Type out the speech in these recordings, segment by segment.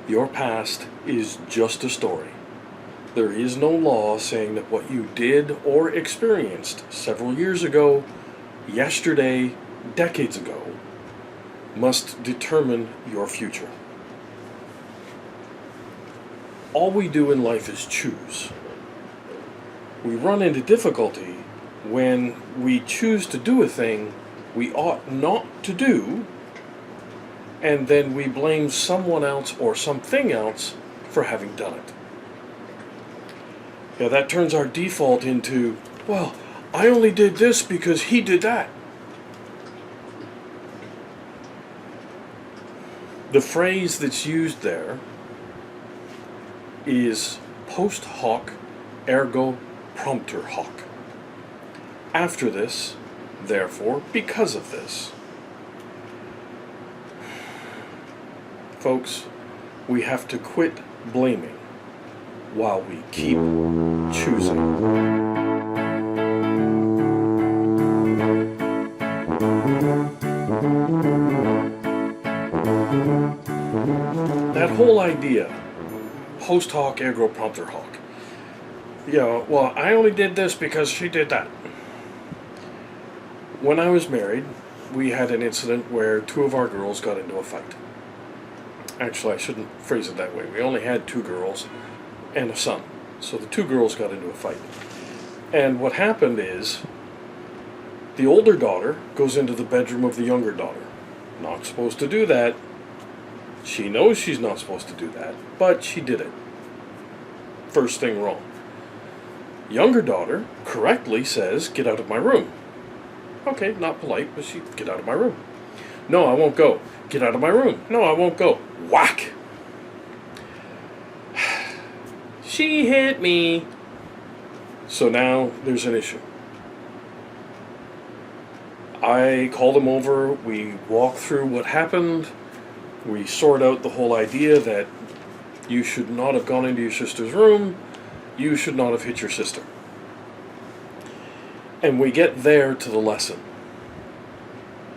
Your past is just a story. There is no law saying that what you did or experienced several years ago, yesterday, decades ago, must determine your future. All we do in life is choose. We run into difficulty when we choose to do a thing we ought not to do, and then we blame someone else or something else for having done it. Yeah, that turns our default into, well, I only did this because he did that. The phrase that's used there is post hoc ergo propter hoc. After this, therefore, because of this. Folks, we have to quit blaming while we keep choosing. That whole idea, post hoc ergo propter hoc. Yeah, well, I only did this because she did that. When I was married, we had an incident where two of our girls got into a fight. Actually, I shouldn't phrase it that way. We only had two girls and a son. So the two girls got into a fight. And what happened is, the older daughter goes into the bedroom of the younger daughter. Not supposed to do that. She knows she's not supposed to do that, but she did it. First thing wrong. Younger daughter correctly says, "Get out of my room." Okay, not polite, but she, "Get out of my room." "No, I won't go." "Get out of my room." "No, I won't go." Whack! She hit me. So now there's an issue. I called them over, we walk through what happened, we sort out the whole idea that you should not have gone into your sister's room, you should not have hit your sister. And we get there to the lesson.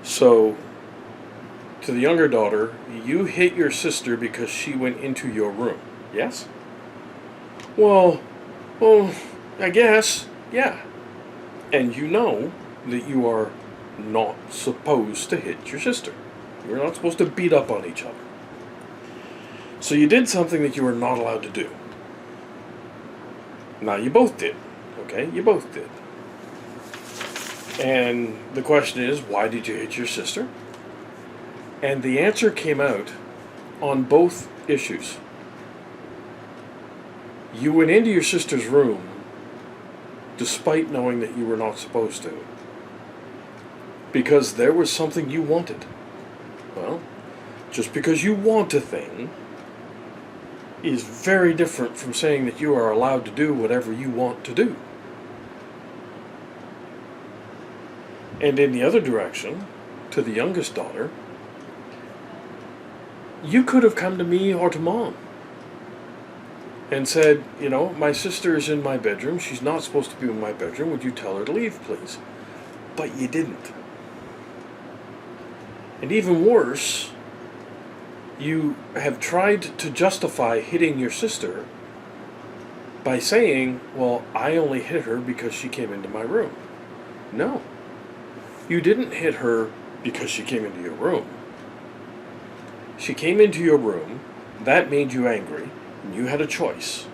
So, to the younger daughter, you hit your sister because she went into your room. Yes? Well, I guess, yeah. And you know that you are not supposed to hit your sister. You're not supposed to beat up on each other. So you did something that you were not allowed to do. Now you both did, okay? You both did. And the question is, why did you hit your sister? And the answer came out on both issues. You went into your sister's room despite knowing that you were not supposed to, because there was something you wanted. Well, just because you want a thing is very different from saying that you are allowed to do whatever you want to do. And in the other direction, to the youngest daughter, you could have come to me or to Mom and said, you know, my sister is in my bedroom, she's not supposed to be in my bedroom, would you tell her to leave, please? But you didn't. And even worse, you have tried to justify hitting your sister by saying, well, I only hit her because she came into my room. No. You didn't hit her because she came into your room. She came into your room, that made you angry, and you had a choice.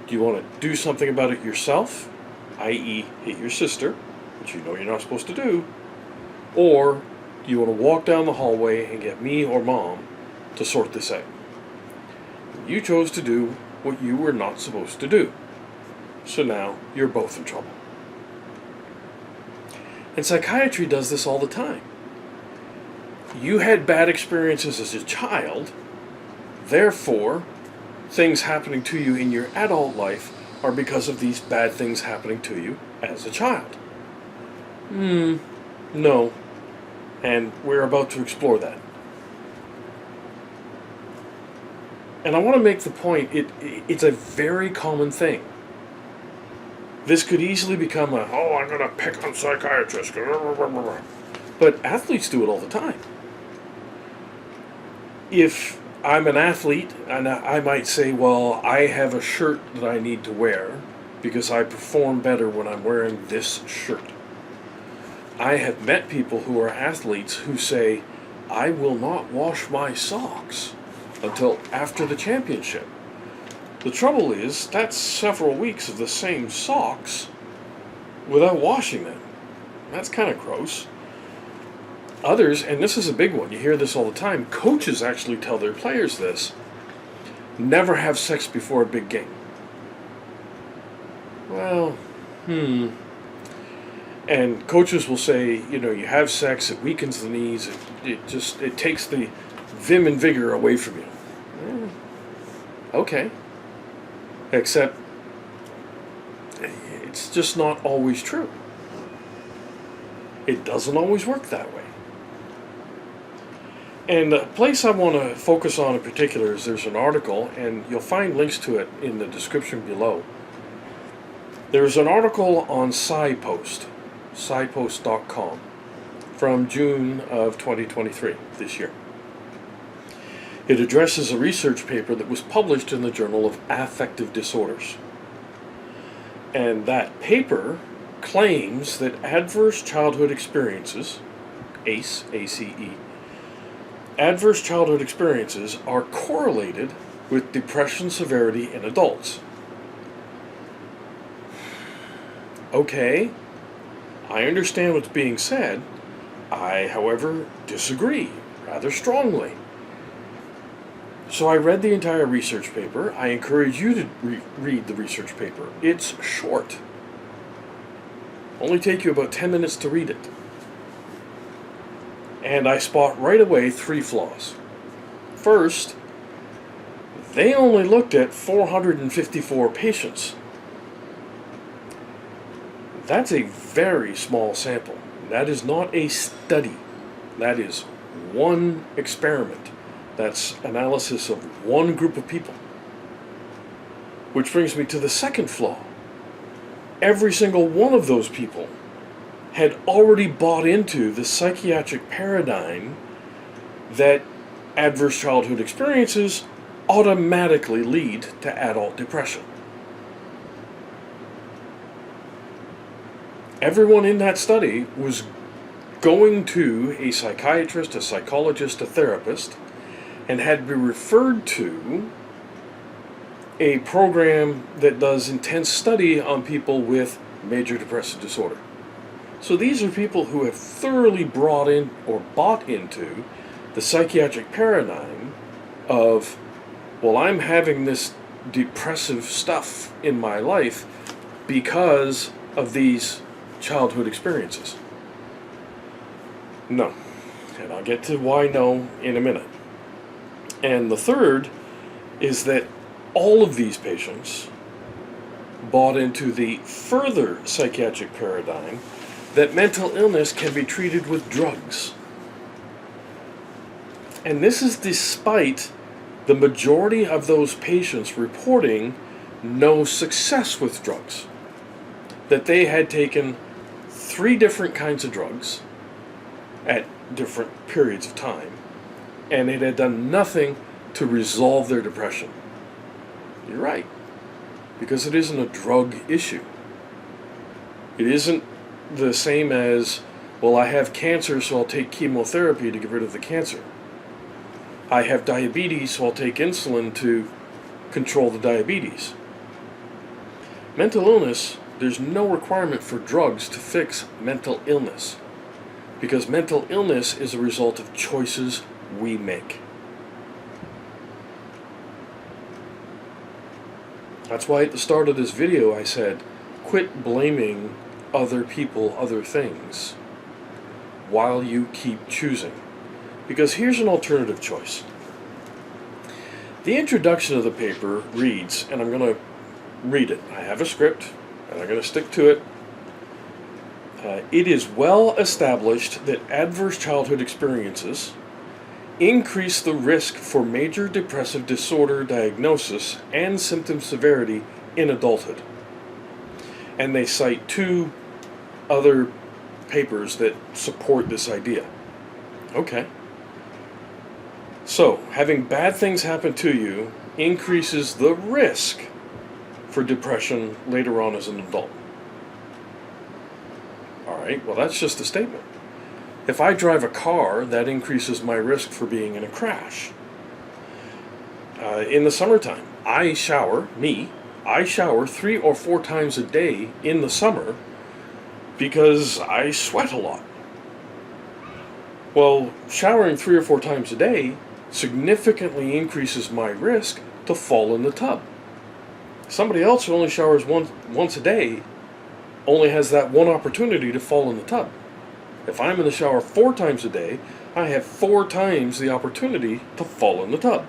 Do you want to do something about it yourself, i.e. hit your sister, which you know you're not supposed to do, or do you want to walk down the hallway and get me or Mom to sort this out? You chose to do what you were not supposed to do. So now you're both in trouble. And psychiatry does this all the time. You had bad experiences as a child, therefore, things happening to you in your adult life are because of these bad things happening to you as a child. No. And we're about to explore that. And I want to make the point, it's a very common thing. This could easily become I'm going to pick on psychiatrists. But athletes do it all the time. If I'm an athlete, and I might say, well, I have a shirt that I need to wear because I perform better when I'm wearing this shirt. I have met people who are athletes who say, I will not wash my socks until after the championship. The trouble is, that's several weeks of the same socks without washing them. That's kind of gross. Others, and this is a big one, you hear this all the time, coaches actually tell their players this: never have sex before a big game. Well, And coaches will say, you have sex, it weakens the knees, it takes the vim and vigor away from you. Okay. Except, it's just not always true. It doesn't always work that way. And the place I want to focus on in particular is there's an article, and you'll find links to it in the description below. There's an article on PsyPost, PsyPost.com, from June of 2023, this year. It addresses a research paper that was published in the Journal of Affective Disorders. And that paper claims that adverse childhood experiences, ACE, A-C-E, adverse childhood experiences are correlated with depression severity in adults. Okay, I understand what's being said. I, however, disagree rather strongly. So I read the entire research paper. I encourage you to read the research paper. It's short. Only take you about 10 minutes to read it. And I spot right away 3 flaws. First, they only looked at 454 patients. That's a very small sample. That is not a study. That is one experiment. That's analysis of one group of people. Which brings me to the second flaw. Every single one of those people had already bought into the psychiatric paradigm that adverse childhood experiences automatically lead to adult depression. Everyone in that study was going to a psychiatrist, a psychologist, a therapist, and had been referred to a program that does intense study on people with major depressive disorder. So these are people who have thoroughly brought in or bought into the psychiatric paradigm of, well, I'm having this depressive stuff in my life because of these childhood experiences. No. And I'll get to why no in a minute. And the third is that all of these patients bought into the further psychiatric paradigm that mental illness can be treated with drugs. And this is despite the majority of those patients reporting no success with drugs. That they had taken 3 different kinds of drugs at different periods of time, and it had done nothing to resolve their depression. You're right, because it isn't a drug issue. It isn't the same as, well, I have cancer, so I'll take chemotherapy to get rid of the cancer. I have diabetes, so I'll take insulin to control the diabetes. Mental illness, there's no requirement for drugs to fix mental illness, because mental illness is a result of choices we make. That's why at the start of this video I said, quit blaming other people, other things, while you keep choosing. Because here's an alternative choice. The introduction of the paper reads, and I'm going to read it. I have a script, and I'm going to stick to it. It is well established that adverse childhood experiences increase the risk for major depressive disorder diagnosis and symptom severity in adulthood. And they cite 2 other papers that support this idea. Okay. So, having bad things happen to you increases the risk for depression later on as an adult. Alright, well, that's just a statement. If I drive a car, that increases my risk for being in a crash. In the summertime, I shower 3 or 4 times a day in the summer because I sweat a lot. Well, showering 3 or 4 times a day significantly increases my risk to fall in the tub. Somebody else who only showers once a day only has that one opportunity to fall in the tub. If I'm in the shower 4 times a day, I have 4 times the opportunity to fall in the tub.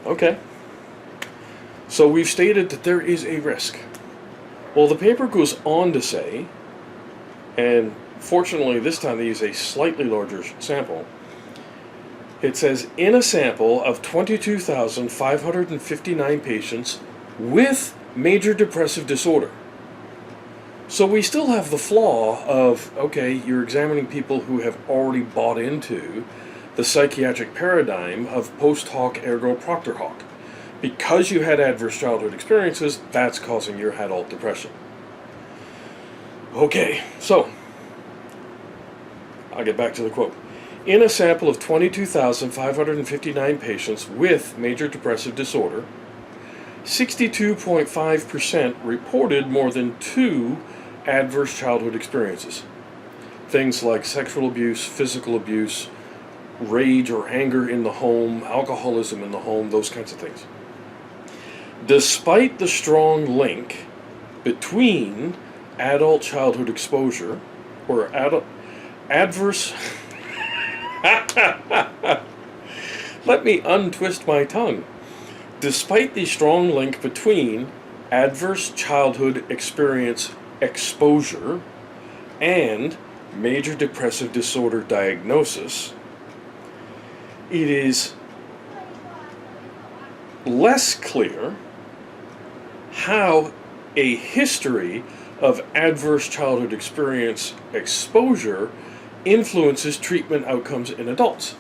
Okay. So we've stated that there is a risk. Well, the paper goes on to say, and fortunately this time they use a slightly larger sample, it says, in a sample of 22,559 patients with major depressive disorder. So we still have the flaw of, okay, you're examining people who have already bought into the psychiatric paradigm of post hoc ergo propter hoc. Because you had adverse childhood experiences, that's causing your adult depression. Okay, so I'll get back to the quote. In a sample of 22,559 patients with major depressive disorder, 62.5% reported more than 2 adverse childhood experiences. Things like sexual abuse, physical abuse, rage or anger in the home, alcoholism in the home, those kinds of things. Despite the strong link between adult childhood exposure or adverse let me untwist my tongue. Despite the strong link between adverse childhood experience exposure and major depressive disorder diagnosis, it is less clear how a history of adverse childhood experience exposure influences treatment outcomes in adults.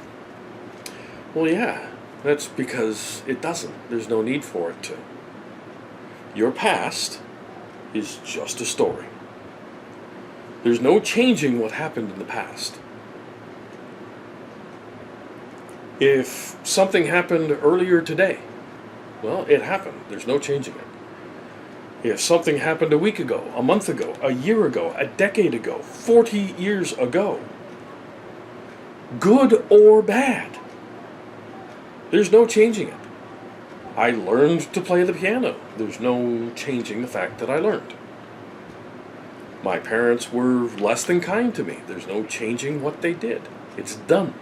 Well, yeah, that's because it doesn't. There's no need for it to. Your past is just a story. There's no changing what happened in the past. If something happened earlier today, well, it happened. There's no changing it. If something happened a week ago, a month ago, a year ago, a decade ago, 40 years ago, good or bad, there's no changing it. I learned to play the piano. There's no changing the fact that I learned. My parents were less than kind to me. There's no changing what they did. It's done.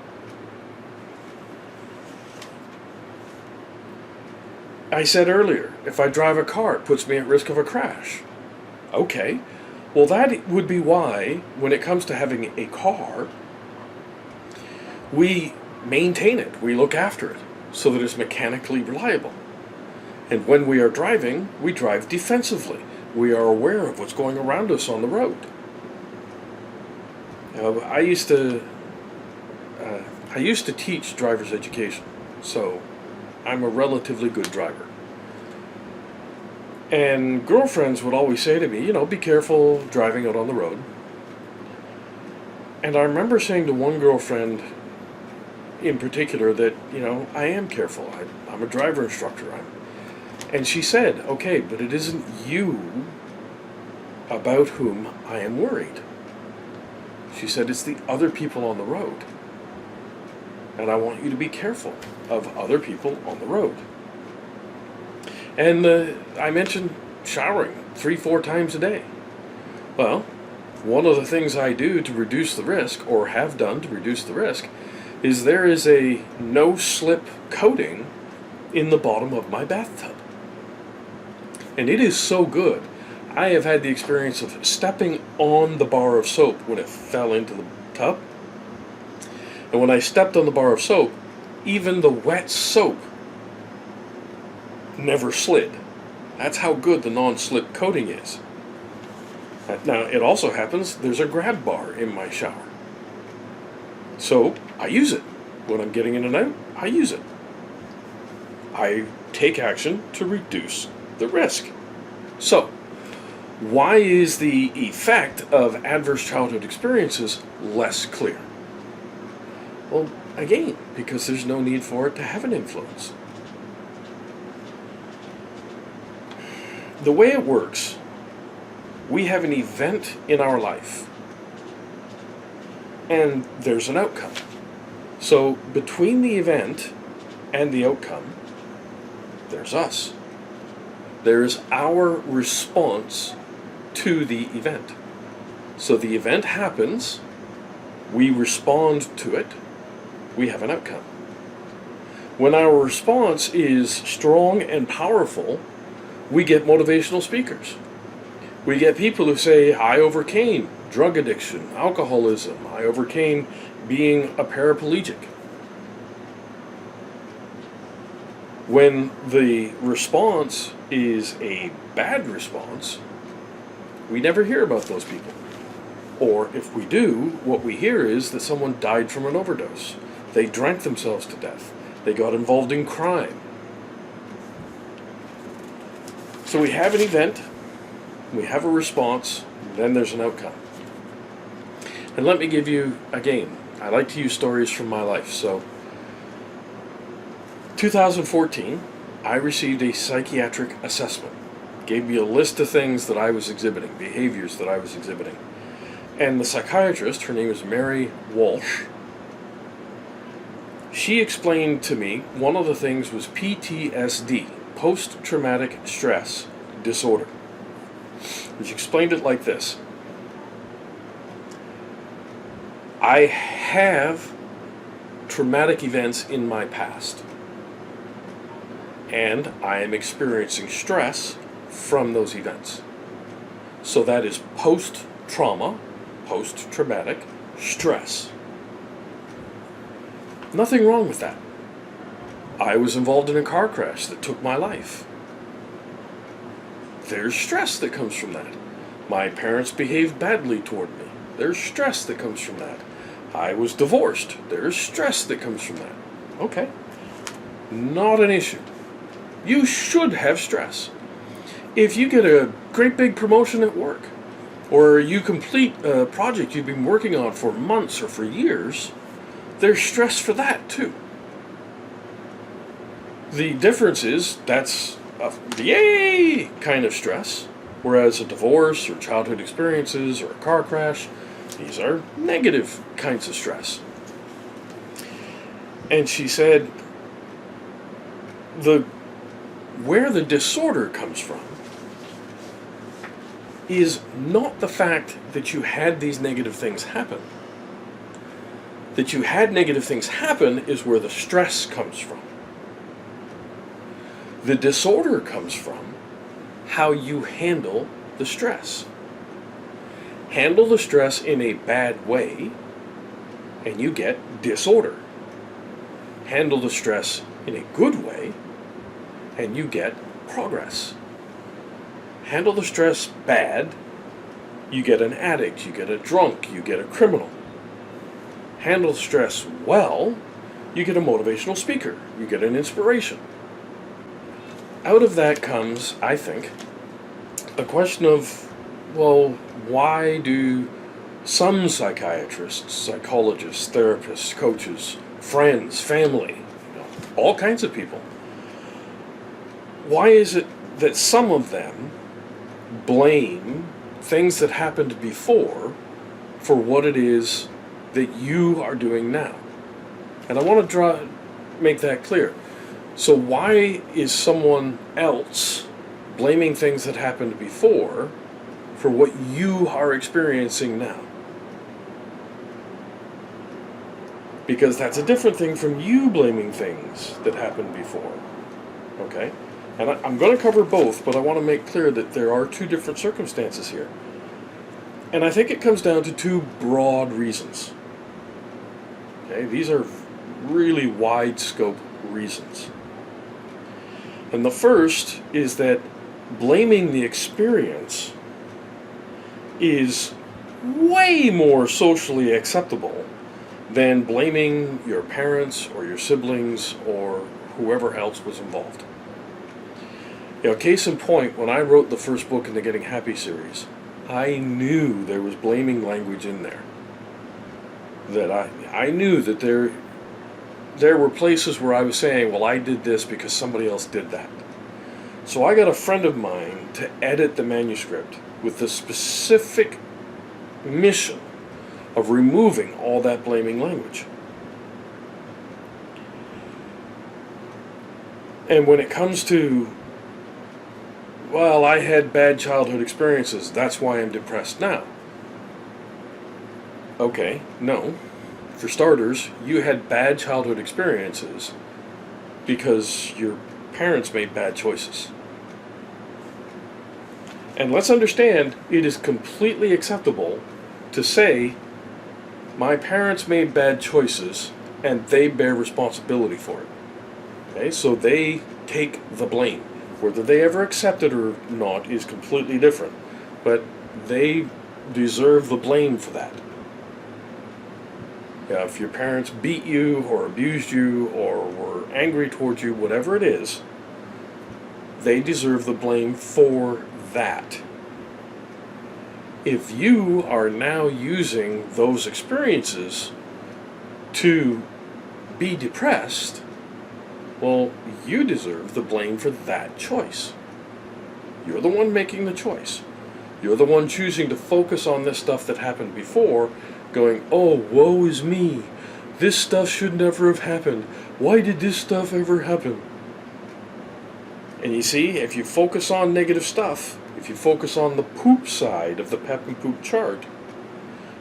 I said earlier, if I drive a car, it puts me at risk of a crash. Okay, well that would be why, when it comes to having a car, we maintain it, we look after it, so that it's mechanically reliable. And when we are driving, we drive defensively. We are aware of what's going around us on the road. I used to teach driver's education, so I'm a relatively good driver. And girlfriends would always say to me, be careful driving out on the road. And I remember saying to one girlfriend in particular that, I am careful. I'm a driver instructor. And she said, okay, but it isn't you about whom I am worried. She said, it's the other people on the road. And I want you to be careful of other people on the road. And I mentioned showering 3-4 times a day. Well, one of the things I do to reduce the risk, or have done to reduce the risk, is there is a no-slip coating in the bottom of my bathtub. And it is so good. I have had the experience of stepping on the bar of soap when it fell into the tub. And when I stepped on the bar of soap, even the wet soap never slid. That's how good the non-slip coating is. Now, it also happens there's a grab bar in my shower. So, I use it. When I'm getting in and out, I use it. I take action to reduce the risk. So, why is the effect of adverse childhood experiences less clear? Well, again, because there's no need for it to have an influence. The way it works, we have an event in our life, and there's an outcome. So between the event and the outcome, there's us. There's our response to the event. So the event happens, we respond to it, we have an outcome. When our response is strong and powerful, we get motivational speakers. We get people who say, I overcame drug addiction, alcoholism, I overcame being a paraplegic. When the response is a bad response, we never hear about those people. Or if we do, what we hear is that someone died from an overdose. They drank themselves to death. They got involved in crime. So we have an event, we have a response, then there's an outcome. And let me give you, again, I like to use stories from my life. So 2014, I received a psychiatric assessment. It gave me a list of things that I was exhibiting, behaviors that I was exhibiting. And the psychiatrist, her name is Mary Walsh, she explained to me one of the things was PTSD, post-traumatic stress disorder. She explained it like this. I have traumatic events in my past, and I am experiencing stress from those events. So that is post-trauma, post-traumatic stress. Nothing wrong with that. I was involved in a car crash that took my life. There's stress that comes from that. My parents behaved badly toward me. There's stress that comes from that. I was divorced. There's stress that comes from that. Okay. Not an issue. You should have stress. If you get a great big promotion at work, or you complete a project you've been working on for months or for years, there's stress for that too. The difference is that's a yay kind of stress, whereas a divorce or childhood experiences or a car crash, these are negative kinds of stress. And she said, where the disorder comes from is not the fact that you had these negative things happen. That you had negative things happen is where the stress comes from. The disorder comes from how you handle the stress. Handle the stress in a bad way, and you get disorder. Handle the stress in a good way, and you get progress. Handle the stress bad, you get an addict, you get a drunk, you get a criminal. Handle stress well, you get a motivational speaker, you get an inspiration. Out of that comes, I think, a question of, well, why do some psychiatrists, psychologists, therapists, coaches, friends, family, all kinds of people, why is it that some of them blame things that happened before for what it is that you are doing now? And I want to make that clear. So why is someone else blaming things that happened before for what you are experiencing now? Because that's a different thing from you blaming things that happened before. Okay? And I'm going to cover both, but I want to make clear that there are two different circumstances here. And I think it comes down to two broad reasons. Okay? These are really wide scope reasons. And the first is that blaming the experience is way more socially acceptable than blaming your parents or your siblings or whoever else was involved. Case in point, when I wrote the first book in the Getting Happy series, I knew there was blaming language in there. That I knew that there were places where I was saying, well, I did this because somebody else did that. So I got a friend of mine to edit the manuscript with the specific mission of removing all that blaming language. And when it comes to, well, I had bad childhood experiences, that's why I'm depressed now. Okay, no. For starters, you had bad childhood experiences because your parents made bad choices. And let's understand, it is completely acceptable to say, my parents made bad choices and they bear responsibility for it. Okay, so they take the blame. Whether they ever accept it or not is completely different. But they deserve the blame for that. If your parents beat you or abused you or were angry towards you, whatever it is, they deserve the blame for that. If you are now using those experiences to be depressed, well, you deserve the blame for that choice. You're the one making the choice. You're the one choosing to focus on this stuff that happened before, going, oh, woe is me. This stuff should never have happened. Why did this stuff ever happen? And you see, if you focus on negative stuff, if you focus on the poop side of the PEP and POOP chart,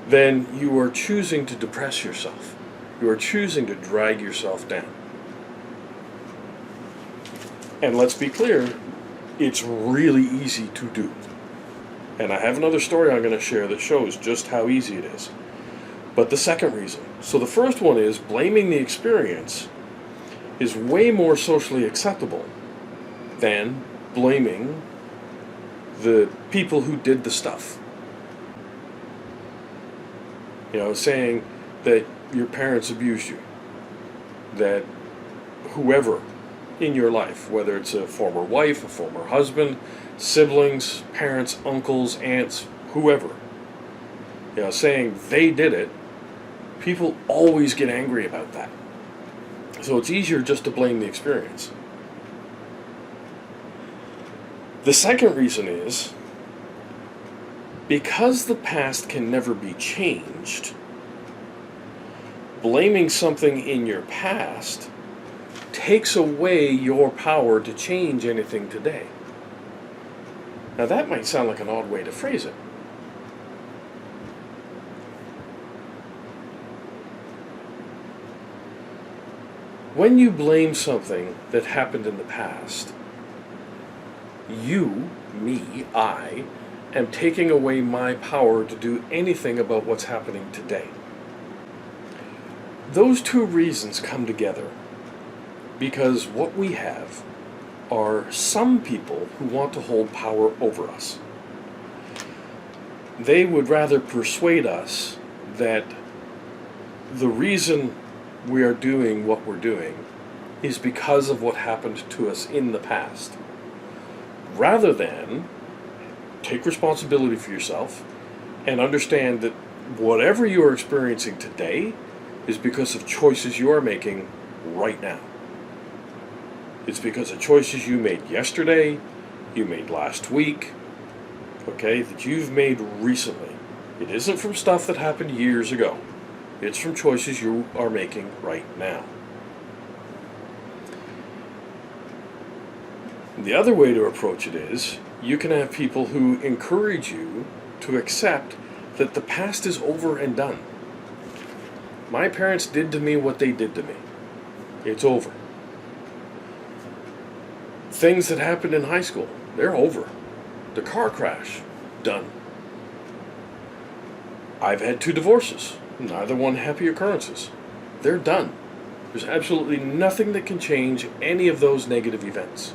then you are choosing to depress yourself. You are choosing to drag yourself down. And let's be clear, it's really easy to do. And I have another story I'm going to share that shows just how easy it is. But the second reason. So the first one is blaming the experience is way more socially acceptable than blaming the people who did the stuff. Saying that your parents abused you, that whoever in your life, whether it's a former wife, a former husband, siblings, parents, uncles, aunts, whoever, saying they did it, people always get angry about that. So it's easier just to blame the experience. The second reason is, because the past can never be changed, blaming something in your past takes away your power to change anything today. Now that might sound like an odd way to phrase it. When you blame something that happened in the past, you, me, I, am taking away my power to do anything about what's happening today. Those two reasons come together because what we have are some people who want to hold power over us. They would rather persuade us that the reason we are doing what we're doing is because of what happened to us in the past, rather than take responsibility for yourself and understand that whatever you are experiencing today is because of choices you are making right now. It's because of choices you made yesterday, you made last week, that you've made recently. It isn't from stuff that happened years ago. It's from choices you are making right now. The other way to approach it is, you can have people who encourage you to accept that the past is over and done. My parents did to me what they did to me. It's over. Things that happened in high school, they're over. The car crash, done. I've had 2 divorces, neither one happy occurrences. They're done. There's absolutely nothing that can change any of those negative events.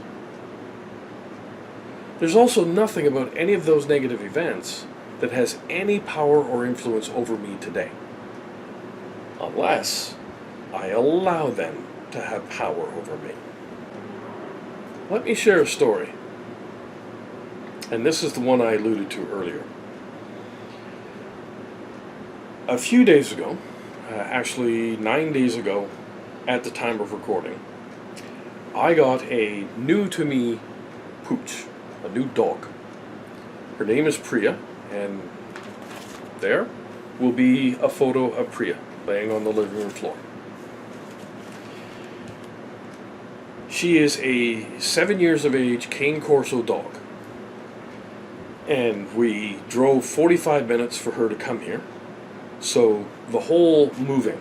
There's also nothing about any of those negative events that has any power or influence over me today. unless I allow them to have power over me. Let me share a story. And this is the one I alluded to earlier. A few days ago, actually 9 days ago at the time of recording, I got a new to me pooch, a new dog. Her name is Priya, and there will be a photo of Priya laying on the living room floor. She is a 7 years of age cane corso dog. And we drove 45 minutes for her to come here. So the whole moving,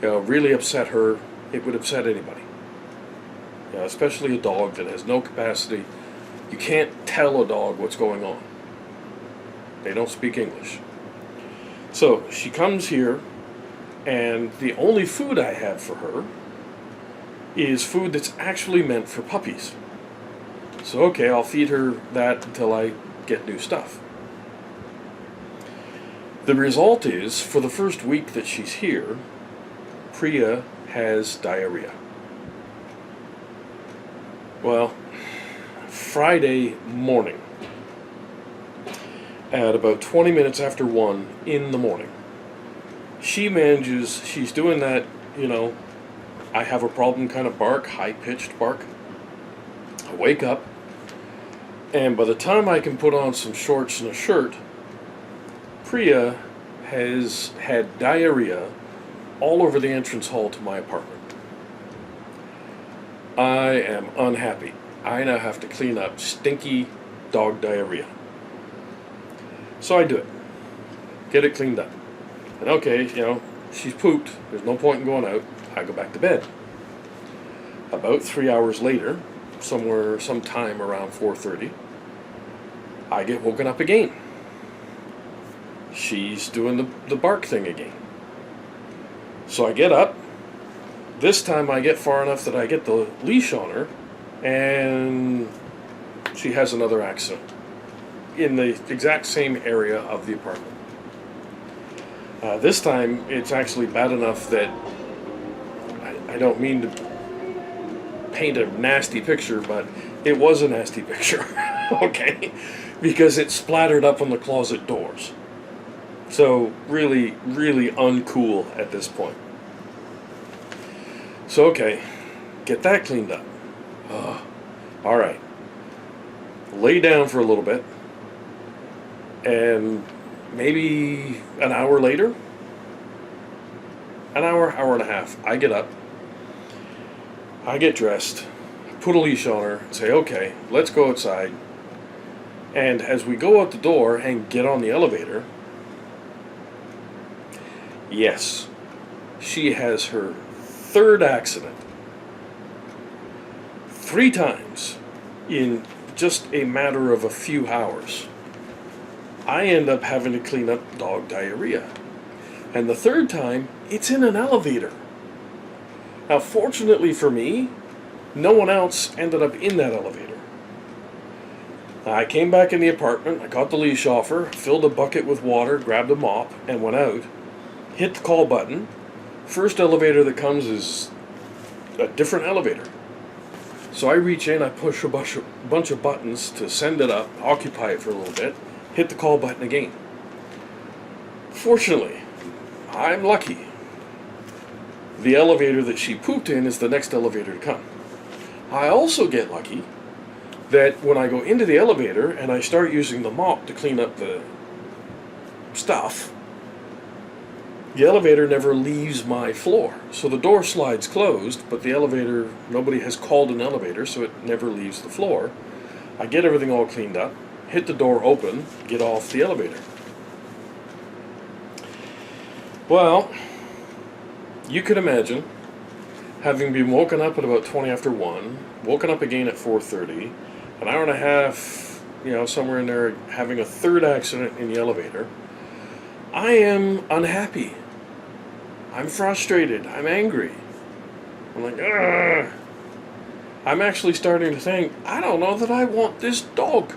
really upset her. It would upset anybody. Especially a dog that has no capacity. You can't tell a dog what's going on. They don't speak English. So she comes here, and the only food I have for her is food that's actually meant for puppies. So okay, I'll feed her that until I get new stuff. The result is, for the first week that she's here, Priya has diarrhea. Well, Friday morning, at about 20 minutes after 1 in the morning, she's doing that, I have a problem kind of bark, high-pitched bark. I wake up, and by the time I can put on some shorts and a shirt, Priya has had diarrhea all over the entrance hall to my apartment. I am unhappy. I now have to clean up stinky dog diarrhea. So I do it. Get it cleaned up. And okay, she's pooped. There's no point in going out. I go back to bed. About 3 hours later, sometime around 4:30, I get woken up again. She's doing the bark thing again. So I get up. This time I get far enough that I get the leash on her, and she has another accident in the exact same area of the apartment. This time it's actually bad enough that I don't mean to paint a nasty picture, but it was a nasty picture, okay? Because it splattered up on the closet doors. So really, really uncool at this point. So okay, get that cleaned up. All right. Lay down for a little bit, and maybe an hour later, hour and a half, I get up, I get dressed, put a leash on her, and say, okay, let's go outside. And as we go out the door and get on the elevator, yes, she has her third accident. 3 times in just a matter of a few hours. I end up having to clean up dog diarrhea. And the third time, it's in an elevator. Now, fortunately for me, no one else ended up in that elevator. I came back in the apartment, I got the leash off her, filled a bucket with water, grabbed a mop, and went out. Hit the call button. First elevator that comes is a different elevator. So I reach in, I push a bunch of buttons to send it up, occupy it for a little bit, hit the call button again. Fortunately, I'm lucky. The elevator that she pooped in is the next elevator to come. I also get lucky that when I go into the elevator and I start using the mop to clean up the stuff, the elevator never leaves my floor. So the door slides closed, but the elevator, nobody has called an elevator, so it never leaves the floor. I get everything all cleaned up, hit the door open, get off the elevator. Well, you could imagine having been woken up at about 20 after 1, woken up again at 4:30, an hour and a half, somewhere in there, having a third accident in the elevator. I am unhappy. I'm frustrated. I'm angry. I'm like, ugh. I'm actually starting to think, I don't know that I want this dog.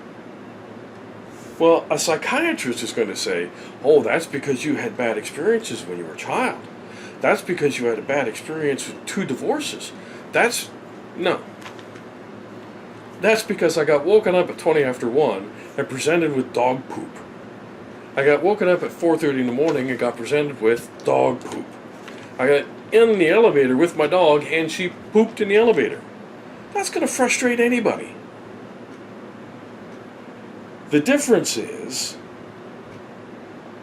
Well, a psychiatrist is going to say, oh, that's because you had bad experiences when you were a child. That's because you had a bad experience with 2 divorces. No. That's because I got woken up at 20 after 1 and presented with dog poop. I got woken up at 4:30 in the morning and got presented with dog poop. I got in the elevator with my dog and she pooped in the elevator. That's going to frustrate anybody. The difference is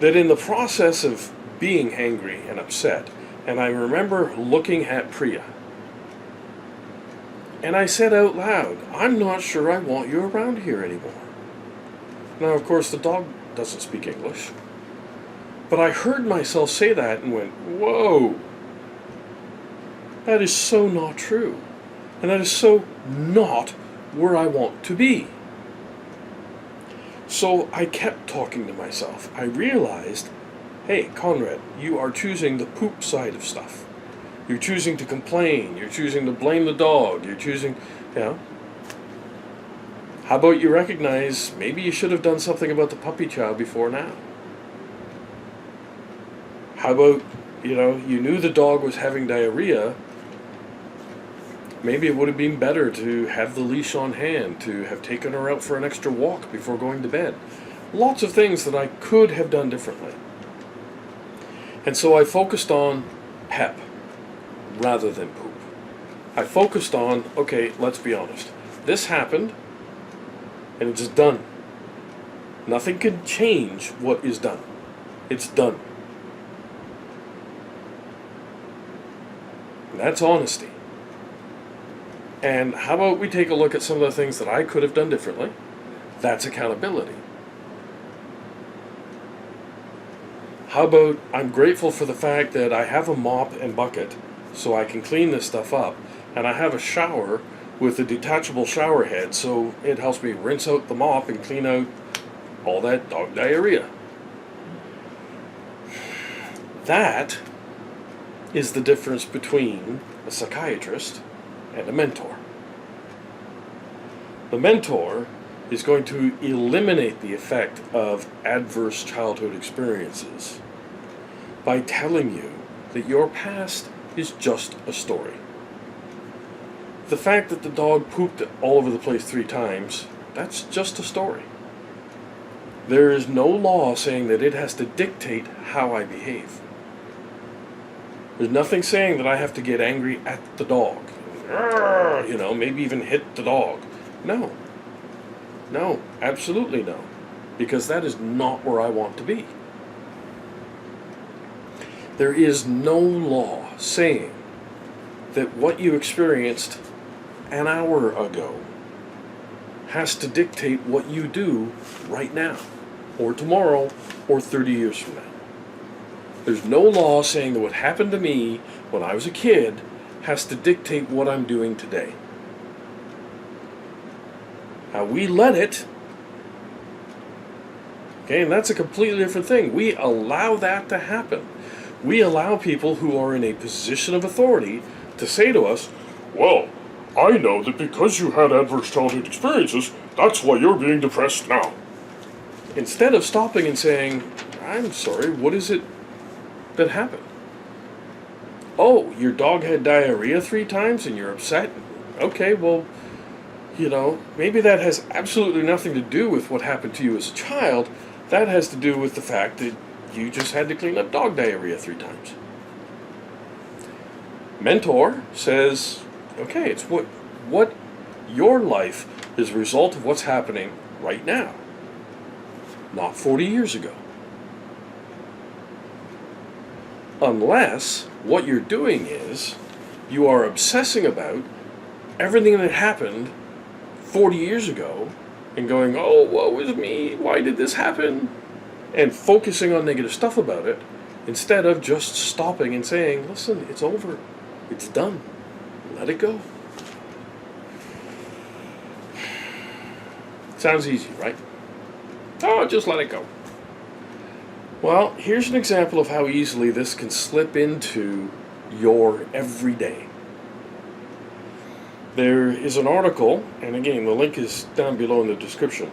that in the process of being angry and upset, and I remember looking at Priya, and I said out loud, I'm not sure I want you around here anymore. Now, of course, the dog doesn't speak English, but I heard myself say that and went, whoa, that is so not true, and that is so not where I want to be. So I kept talking to myself. I realized, hey, Conrad, you are choosing the poop side of stuff. You're choosing to complain. You're choosing to blame the dog. You're choosing, How about you recognize maybe you should have done something about the puppy chow before now? How about, you knew the dog was having diarrhea. Maybe it would have been better to have the leash on hand, to have taken her out for an extra walk before going to bed. Lots of things that I could have done differently. And so I focused on PEP rather than poop. I focused on, okay, let's be honest. This happened, and it's done. Nothing can change what is done. It's done. And that's honesty. And how about we take a look at some of the things that I could have done differently? That's accountability. How about I'm grateful for the fact that I have a mop and bucket so I can clean this stuff up, and I have a shower with a detachable shower head so it helps me rinse out the mop and clean out all that dog diarrhea. That is the difference between a psychiatrist and a mentor. The mentor is going to eliminate the effect of adverse childhood experiences by telling you that your past is just a story. The fact that the dog pooped all over the place 3 times, that's just a story. There is no law saying that it has to dictate how I behave. There's nothing saying that I have to get angry at the dog. Maybe even hit the dog. No. No, absolutely no. Because that is not where I want to be. There is no law saying that what you experienced an hour ago has to dictate what you do right now, or tomorrow, or 30 years from now. There's no law saying that what happened to me when I was a kid has to dictate what I'm doing today. Now, we let it, okay, and that's a completely different thing. We allow that to happen. We allow people who are in a position of authority to say to us, well, I know that because you had adverse childhood experiences, that's why you're being depressed now. Instead of stopping and saying, I'm sorry, what is it that happened? Oh, your dog had diarrhea 3 times and you're upset? Okay, well, maybe that has absolutely nothing to do with what happened to you as a child. That has to do with the fact that you just had to clean up dog diarrhea 3 times. Mentor says, okay, it's what your life is a result of what's happening right now, not 40 years ago. Unless what you're doing is you are obsessing about everything that happened 40 years ago and going, oh, woe is me, why did this happen? And focusing on negative stuff about it instead of just stopping and saying, listen, it's over, it's done, let it go. Sounds easy, right? Oh, just let it go. Well, here's an example of how easily this can slip into your everyday. There is an article, and again, the link is down below in the description,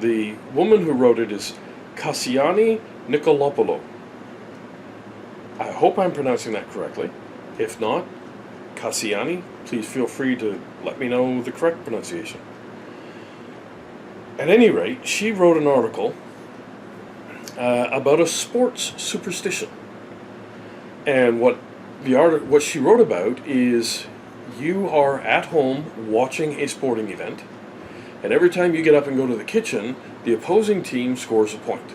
The woman who wrote it is Cassiani Nicolopoulou. I hope I'm pronouncing that correctly. If not, Cassiani, please feel free to let me know the correct pronunciation. At any rate, she wrote an article about a sports superstition. And what she wrote about is you are at home watching a sporting event, and every time you get up and go to the kitchen, the opposing team scores a point.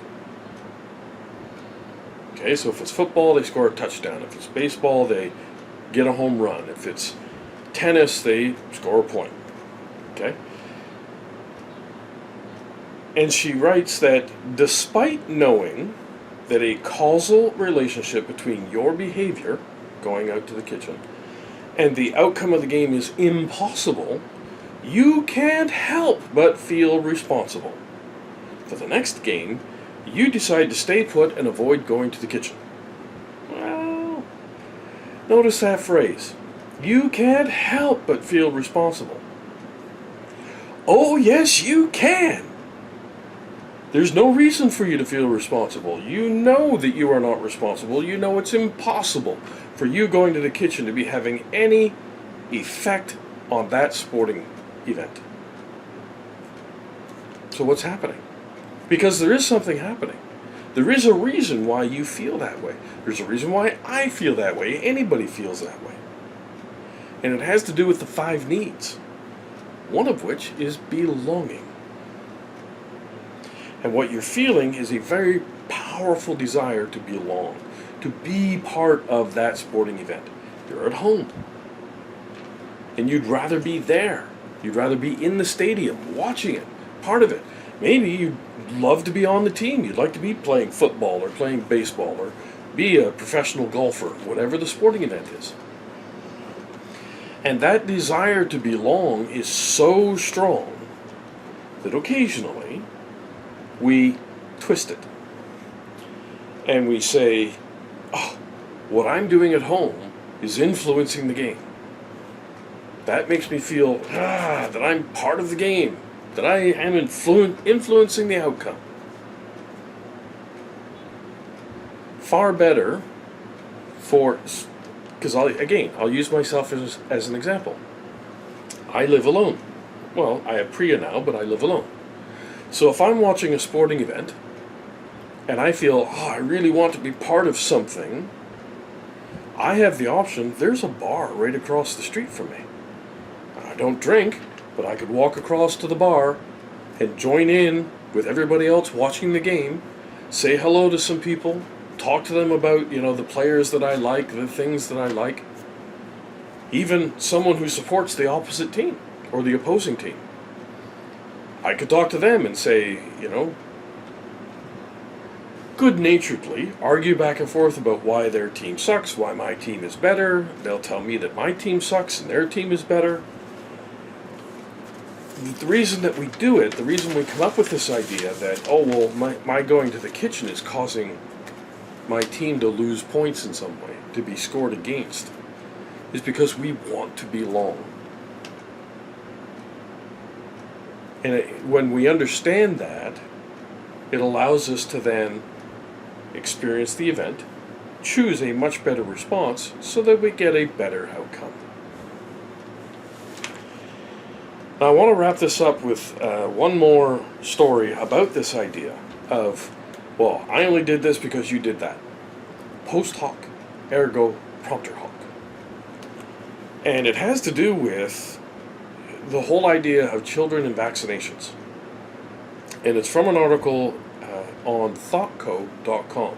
Okay, so if it's football, they score a touchdown. If it's baseball, they get a home run. If it's tennis, they score a point. Okay? And she writes that despite knowing that a causal relationship between your behavior, going out to the kitchen, and the outcome of the game is impossible, you can't help but feel responsible. For the next game, you decide to stay put and avoid going to the kitchen. Well, notice that phrase. You can't help but feel responsible. Oh, yes, you can. There's no reason for you to feel responsible. You know that you are not responsible. You know it's impossible for you going to the kitchen to be having any effect on that sporting event. So what's happening? Because there is something happening. There is a reason why you feel that way. There's a reason why I feel that way. Anybody feels that way. And it has to do with the 5 needs. One of which is belonging. And what you're feeling is a very powerful desire to belong, to be part of that sporting event. You're at home. And you'd rather be there. You'd rather be in the stadium, watching it, part of it. Maybe you'd love to be on the team. You'd like to be playing football or playing baseball or be a professional golfer, whatever the sporting event is. And that desire to belong is so strong that occasionally we twist it. And we say, oh, what I'm doing at home is influencing the game. That makes me feel that I'm part of the game, that I am influencing the outcome. Far better because I'll use myself as an example. I live alone. Well, I have Priya now, but I live alone. So if I'm watching a sporting event, and I feel, I really want to be part of something, I have the option, there's a bar right across the street from me. I don't drink, but I could walk across to the bar and join in with everybody else watching the game, say hello to some people, talk to them about, the players that I like, the things that I like. Even someone who supports the opposite team or the opposing team. I could talk to them and say, good-naturedly argue back and forth about why their team sucks, why my team is better. They'll tell me that my team sucks and their team is better. The reason that we do it, the reason we come up with this idea that, my going to the kitchen is causing my team to lose points in some way, to be scored against, is because we want to belong. And when we understand that, it allows us to then experience the event, choose a much better response, so that we get a better outcome. Now I want to wrap this up with one more story about this idea of, I only did this because you did that. Post hoc, ergo propter hoc. And it has to do with the whole idea of children and vaccinations. And it's from an article on thoughtco.com.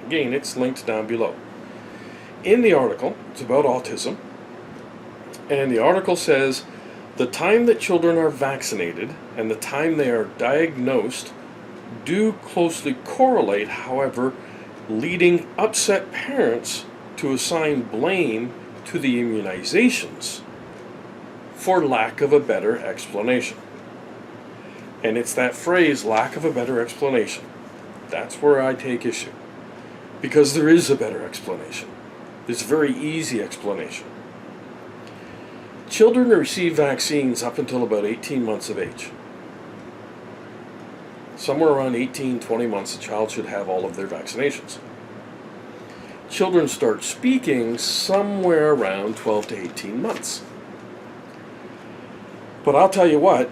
Again, it's linked down below. In the article, it's about autism, and the article says, the time that children are vaccinated and the time they are diagnosed do closely correlate, however, leading upset parents to assign blame to the immunizations for lack of a better explanation. And it's that phrase, lack of a better explanation. That's where I take issue. Because there is a better explanation. It's a very easy explanation. Children receive vaccines up until about 18 months of age. somewhere around 18, 20 months, a child should have all of their vaccinations. Children start speaking somewhere around 12 to 18 months. But I'll tell you what,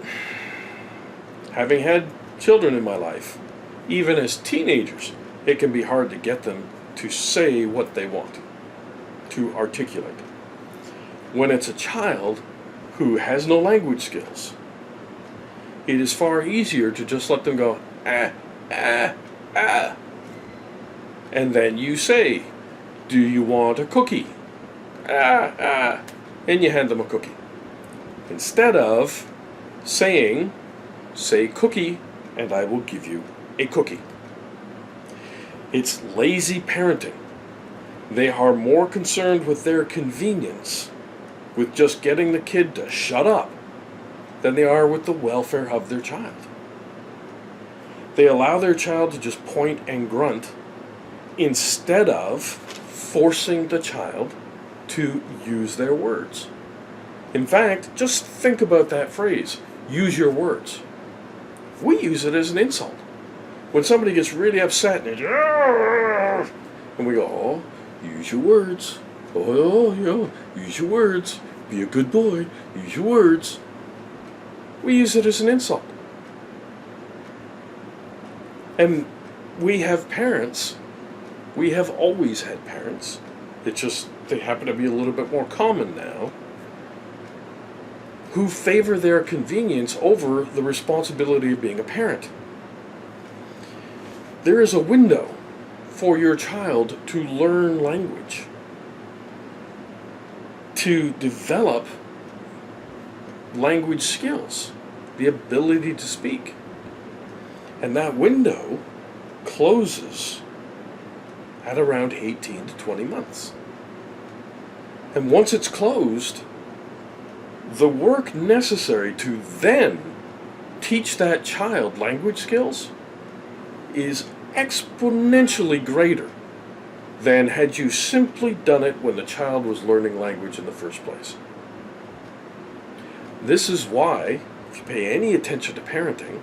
having had children in my life, even as teenagers, it can be hard to get them to say what they want, to articulate. When it's a child who has no language skills, it is far easier to just let them go, ah, ah, ah. And then you say, do you want a cookie? Ah, ah. And you hand them a cookie. Instead of saying, say cookie, and I will give you a cookie. It's lazy parenting. They are more concerned with their convenience, with just getting the kid to shut up, than they are with the welfare of their child. They allow their child to just point and grunt instead of forcing the child to use their words. In fact, just think about that phrase, use your words. We use it as an insult. When somebody gets really upset and we go, oh, use your words. Oh, use your words. Be a good boy. Use your words. We use it as an insult. And we have parents, we have always had parents, it's just they happen to be a little bit more common now, who favor their convenience over the responsibility of being a parent. There is a window for your child to learn language, to develop language skills, the ability to speak. And that window closes at around 18 to 20 months. And once it's closed, the work necessary to then teach that child language skills is exponentially greater than had you simply done it when the child was learning language in the first place. This is why, if you pay any attention to parenting,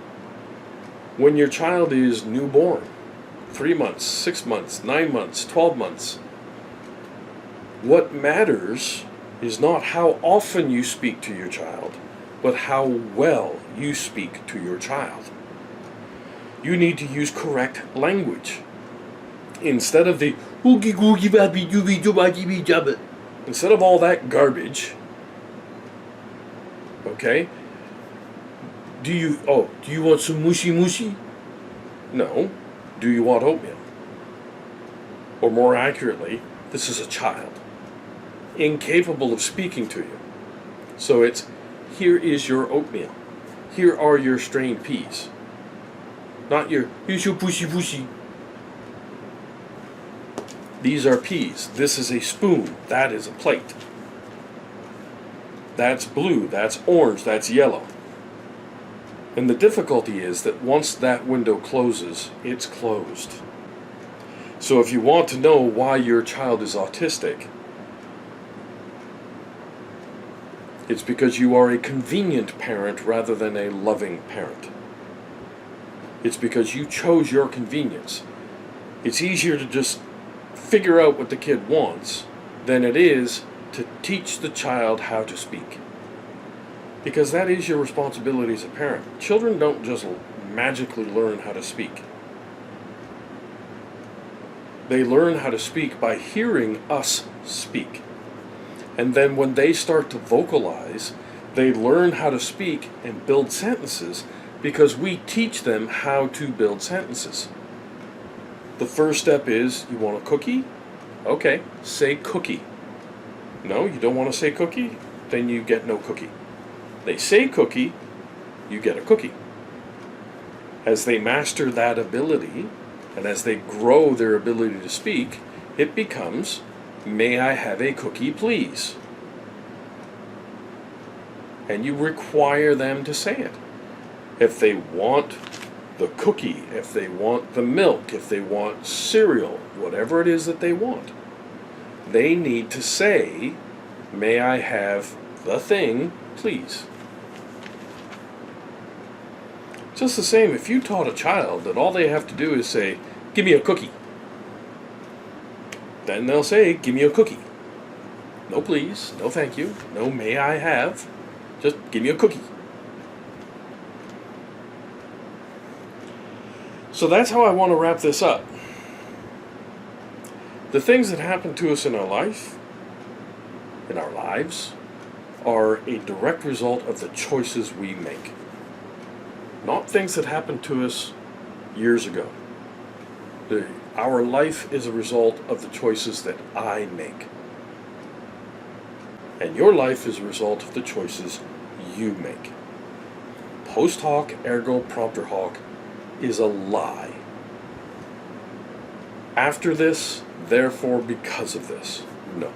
when your child is newborn, 3 months, 6 months, 9 months, 12 months, what matters is not how often you speak to your child, but how well you speak to your child. You need to use correct language. Instead of the oogie googie baby dooby dooby jabba, instead of all that garbage, okay? Do you want some mushy mushy? No. Do you want oatmeal? Or more accurately, this is a child, incapable of speaking to you. So it's, here is your oatmeal. Here are your strained peas. Not your, here's your pushy pushy. These are peas. This is a spoon. That is a plate. That's blue. That's orange. That's yellow. And the difficulty is that once that window closes, it's closed. So if you want to know why your child is autistic, it's because you are a convenient parent rather than a loving parent. It's because you chose your convenience. It's easier to just figure out what the kid wants than it is to teach the child how to speak. Because that is your responsibility as a parent. Children don't just magically learn how to speak. They learn how to speak by hearing us speak. And then when they start to vocalize, they learn how to speak and build sentences because we teach them how to build sentences. The first step is, you want a cookie? Okay, say cookie. No, you don't want to say cookie? Then you get no cookie. They say cookie, you get a cookie. As they master that ability, and as they grow their ability to speak, it becomes, may I have a cookie, please? And you require them to say it. If they want the cookie, if they want the milk, if they want cereal, whatever it is that they want, they need to say, may I have the thing, please? Just the same, if you taught a child that all they have to do is say, "Give me a cookie," then they'll say, "Give me a cookie." No please, no thank you, no may I have, just give me a cookie. So that's how I want to wrap this up. The things that happen to us in our lives, are a direct result of the choices we make. Not things that happened to us years ago. Our life is a result of the choices that I make. And your life is a result of the choices you make. Post hoc ergo propter hoc is a lie. After this, therefore because of this. No.